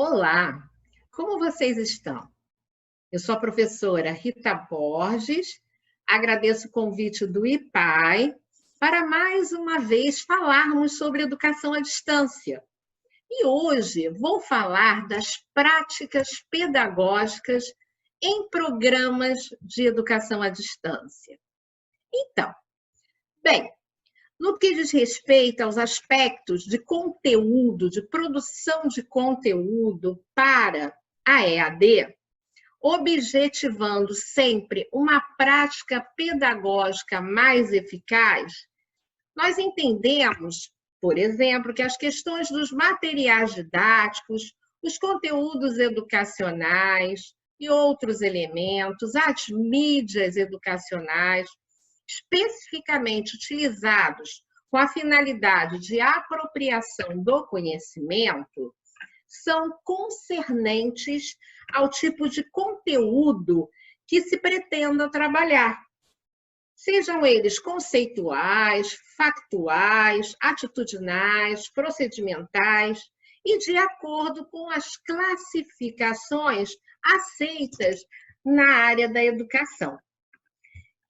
Olá, como vocês estão? Eu sou a professora Rita Borges, agradeço o convite do IPAI para mais uma vez falarmos sobre educação à distância. E hoje vou falar das práticas pedagógicas em programas de educação à distância. Então, bem, no que diz respeito aos aspectos de conteúdo, de produção de conteúdo para a EAD, objetivando sempre uma prática pedagógica mais eficaz, nós entendemos, por exemplo, que as questões dos materiais didáticos, os conteúdos educacionais e outros elementos, as mídias educacionais, especificamente utilizados com a finalidade de apropriação do conhecimento, são concernentes ao tipo de conteúdo que se pretenda trabalhar. Sejam eles conceituais, factuais, atitudinais, procedimentais e de acordo com as classificações aceitas na área da educação.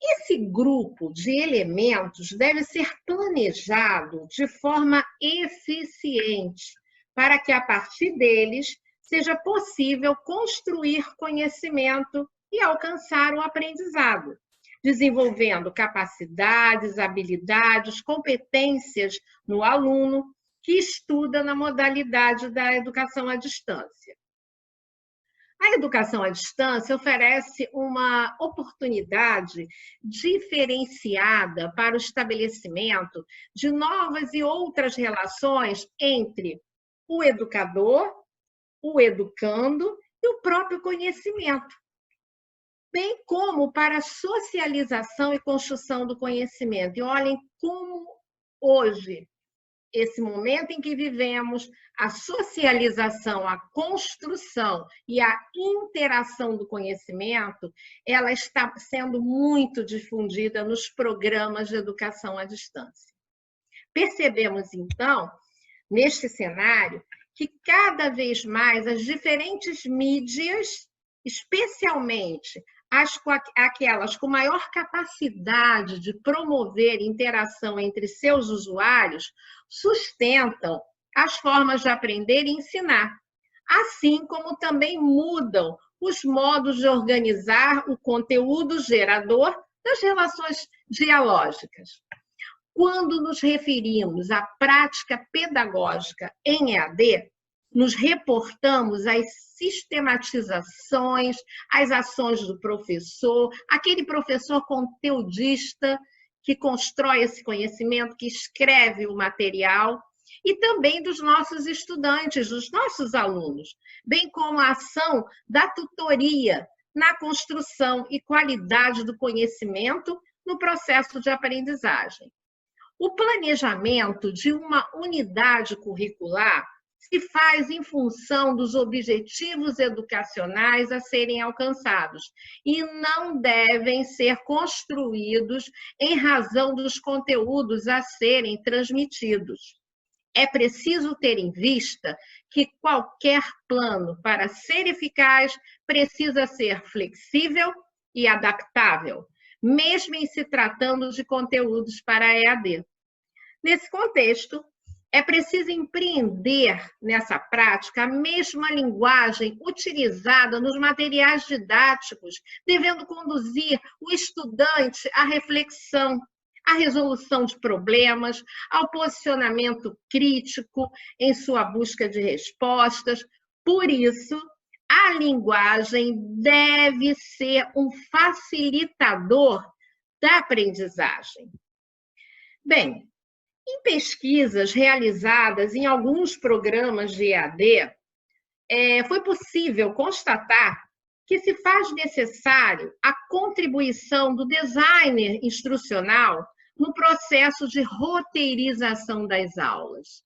Esse grupo de elementos deve ser planejado de forma eficiente, para que, a partir deles, seja possível construir conhecimento e alcançar o aprendizado, desenvolvendo capacidades, habilidades, competências no aluno que estuda na modalidade da educação à distância. A educação à distância oferece uma oportunidade diferenciada para o estabelecimento de novas e outras relações entre o educador, o educando e o próprio conhecimento, bem como para a socialização e construção do conhecimento. E olhem como hoje, esse momento em que vivemos, a socialização, a construção e a interação do conhecimento, ela está sendo muito difundida nos programas de educação à distância. Percebemos, então, neste cenário, que cada vez mais as diferentes mídias, especialmente aquelas com maior capacidade de promover interação entre seus usuários, sustentam as formas de aprender e ensinar, assim como também mudam os modos de organizar o conteúdo gerador das relações dialógicas. Quando nos referimos à prática pedagógica em EAD, nos reportamos às sistematizações, às ações do professor, aquele professor conteudista que constrói esse conhecimento, que escreve o material, e também dos nossos estudantes, dos nossos alunos, bem como a ação da tutoria na construção e qualidade do conhecimento no processo de aprendizagem. O planejamento de uma unidade curricular se faz em função dos objetivos educacionais a serem alcançados e não devem ser construídos em razão dos conteúdos a serem transmitidos. É preciso ter em vista que qualquer plano, para ser eficaz, precisa ser flexível e adaptável, mesmo em se tratando de conteúdos para a EAD. Nesse contexto, é preciso empreender nessa prática a mesma linguagem utilizada nos materiais didáticos, devendo conduzir o estudante à reflexão, à resolução de problemas, ao posicionamento crítico em sua busca de respostas. Por isso, a linguagem deve ser um facilitador da aprendizagem. Bem, em pesquisas realizadas em alguns programas de EAD, foi possível constatar que se faz necessário a contribuição do designer instrucional no processo de roteirização das aulas.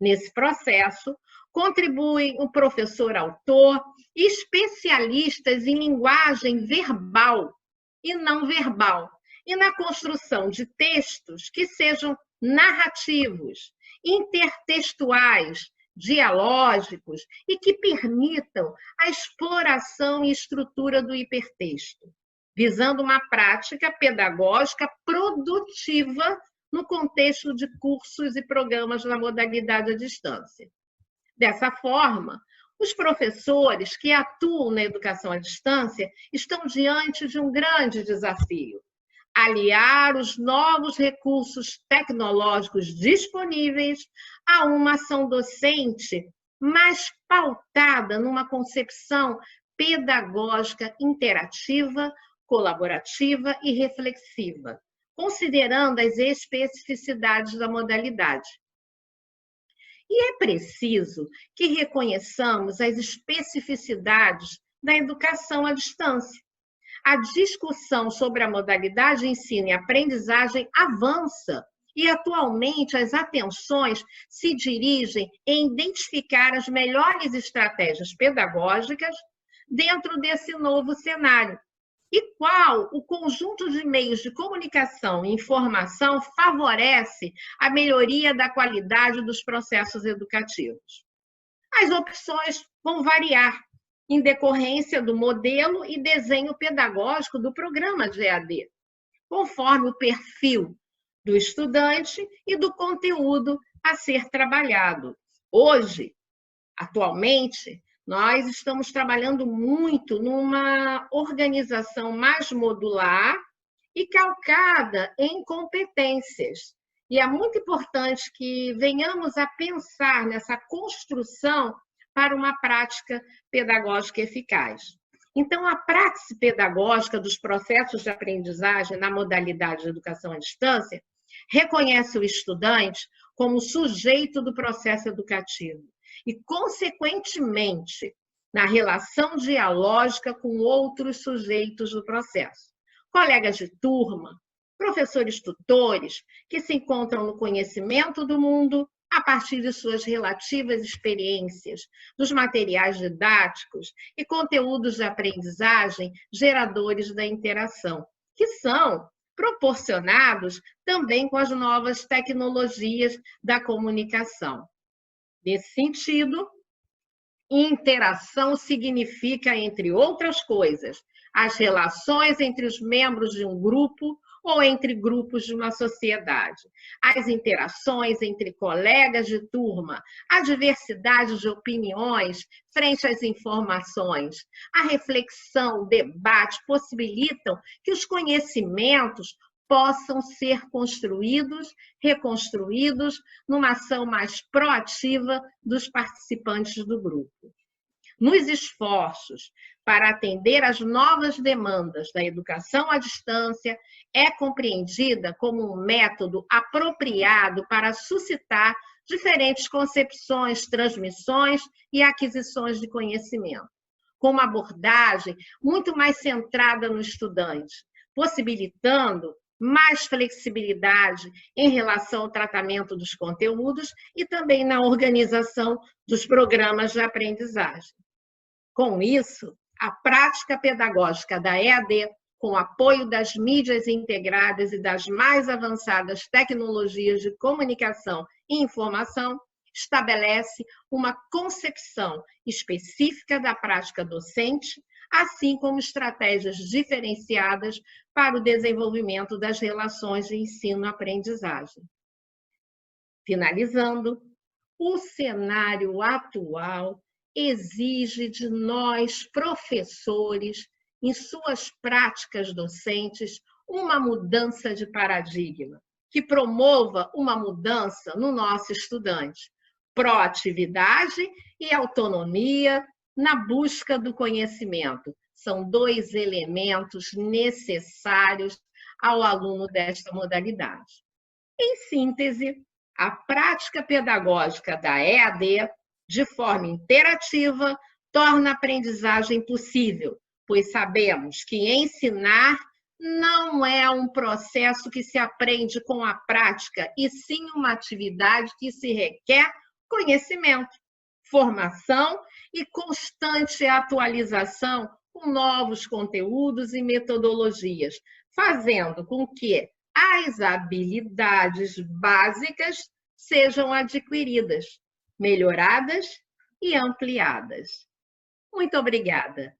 Nesse processo, contribuem o professor autor e especialistas em linguagem verbal e não verbal, e na construção de textos que sejam narrativos, intertextuais, dialógicos e que permitam a exploração e estrutura do hipertexto, visando uma prática pedagógica produtiva no contexto de cursos e programas na modalidade à distância. Dessa forma, os professores que atuam na educação à distância estão diante de um grande desafio: aliar os novos recursos tecnológicos disponíveis a uma ação docente mais pautada numa concepção pedagógica interativa, colaborativa e reflexiva, considerando as especificidades da modalidade. E é preciso que reconheçamos as especificidades da educação à distância. A discussão sobre a modalidade de ensino e aprendizagem avança e, atualmente, as atenções se dirigem em identificar as melhores estratégias pedagógicas dentro desse novo cenário e qual o conjunto de meios de comunicação e informação favorece a melhoria da qualidade dos processos educativos. As opções vão variar em decorrência do modelo e desenho pedagógico do programa de EAD, conforme o perfil do estudante e do conteúdo a ser trabalhado. Hoje, atualmente, nós estamos trabalhando muito numa organização mais modular e calcada em competências. E é muito importante que venhamos a pensar nessa construção para uma prática pedagógica eficaz. Então, a praxis pedagógica dos processos de aprendizagem na modalidade de educação à distância reconhece o estudante como sujeito do processo educativo e, consequentemente, na relação dialógica com outros sujeitos do processo. Colegas de turma, professores tutores, que se encontram no conhecimento do mundo a partir de suas relativas experiências, dos materiais didáticos e conteúdos de aprendizagem geradores da interação, que são proporcionados também com as novas tecnologias da comunicação. Nesse sentido, interação significa, entre outras coisas, as relações entre os membros de um grupo ou entre grupos de uma sociedade, as interações entre colegas de turma, a diversidade de opiniões frente às informações, a reflexão, o debate possibilitam que os conhecimentos possam ser construídos, reconstruídos numa ação mais proativa dos participantes do grupo. Nos esforços para atender às novas demandas da educação à distância, é compreendida como um método apropriado para suscitar diferentes concepções, transmissões e aquisições de conhecimento, com uma abordagem muito mais centrada no estudante, possibilitando mais flexibilidade em relação ao tratamento dos conteúdos e também na organização dos programas de aprendizagem. Com isso, a prática pedagógica da EAD, com apoio das mídias integradas e das mais avançadas tecnologias de comunicação e informação, estabelece uma concepção específica da prática docente, assim como estratégias diferenciadas para o desenvolvimento das relações de ensino-aprendizagem. Finalizando, o cenário atual exige de nós, professores, em suas práticas docentes, uma mudança de paradigma, que promova uma mudança no nosso estudante, proatividade e autonomia na busca do conhecimento. São dois elementos necessários ao aluno desta modalidade. Em síntese, a prática pedagógica da EAD, de forma interativa, torna a aprendizagem possível, pois sabemos que ensinar não é um processo que se aprende com a prática, e sim uma atividade que se requer conhecimento, formação e constante atualização com novos conteúdos e metodologias, fazendo com que as habilidades básicas sejam adquiridas, melhoradas e ampliadas. Muito obrigada.